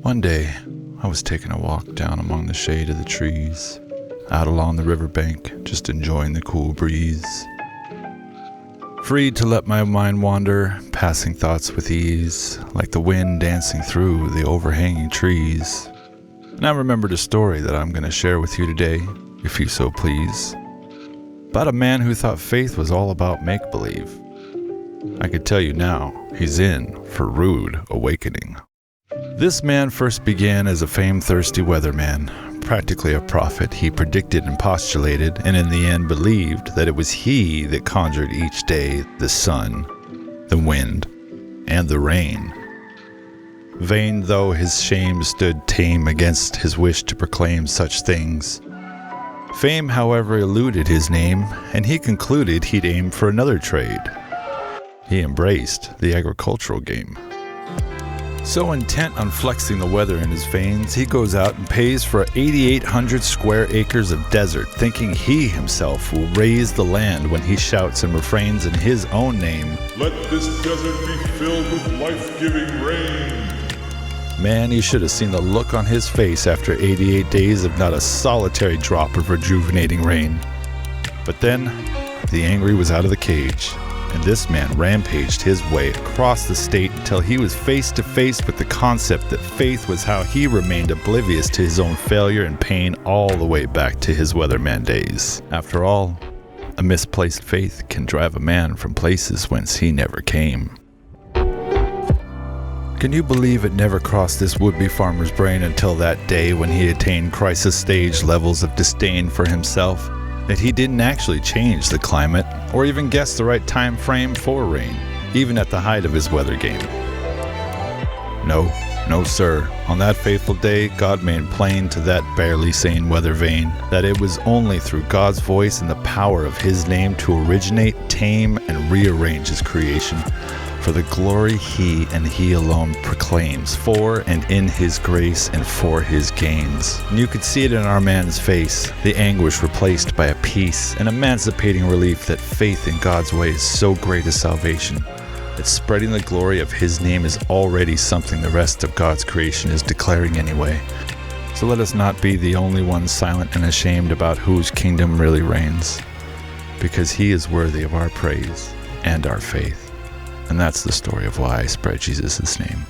One day, I was taking a walk down among the shade of the trees, out along the riverbank, just enjoying the cool breeze. Free to let my mind wander, passing thoughts with ease, like the wind dancing through the overhanging trees. And I remembered a story that I'm going to share with you today, if you so please, about a man who thought faith was all about make-believe. I could tell you now, he's in for rude awakening. This man first began as a fame-thirsty weatherman, practically a prophet. He predicted and postulated, and in the end believed that it was he that conjured each day the sun, the wind, and the rain. Vain though his shame stood tame against his wish to proclaim such things. Fame, however, eluded his name, and he concluded he'd aim for another trade. He embraced the agricultural game. So intent on flexing the weather in his veins, he goes out and pays for 8,800 square acres of desert, thinking he himself will raise the land when he shouts and refrains in his own name, "Let this desert be filled with life-giving rain." Man, you should have seen the look on his face after 88 days of not a solitary drop of rejuvenating rain. But then, the angry was out of the cage, and this man rampaged his way across the state until he was face to face with the concept that faith was how he remained oblivious to his own failure and pain all the way back to his weatherman days. After all, a misplaced faith can drive a man from places whence he never came. Can you believe it never crossed this would-be farmer's brain until that day when he attained crisis stage levels of disdain for himself, that he didn't actually change the climate or even guess the right time frame for rain, even at the height of his weather game? No, sir. On that fateful day, God made plain to that barely sane weather vane that it was only through God's voice and the power of his name to originate, tame, and rearrange his creation for the glory he and he alone proclaims, for and in his grace and for his gains. And you could see it in our man's face, the anguish replaced by a peace, an emancipating relief that faith in God's way is so great a salvation, that spreading the glory of his name is already something the rest of God's creation is declaring anyway. So let us not be the only ones silent and ashamed about whose kingdom really reigns, because he is worthy of our praise and our faith. And that's the story of why I spread Jesus' name.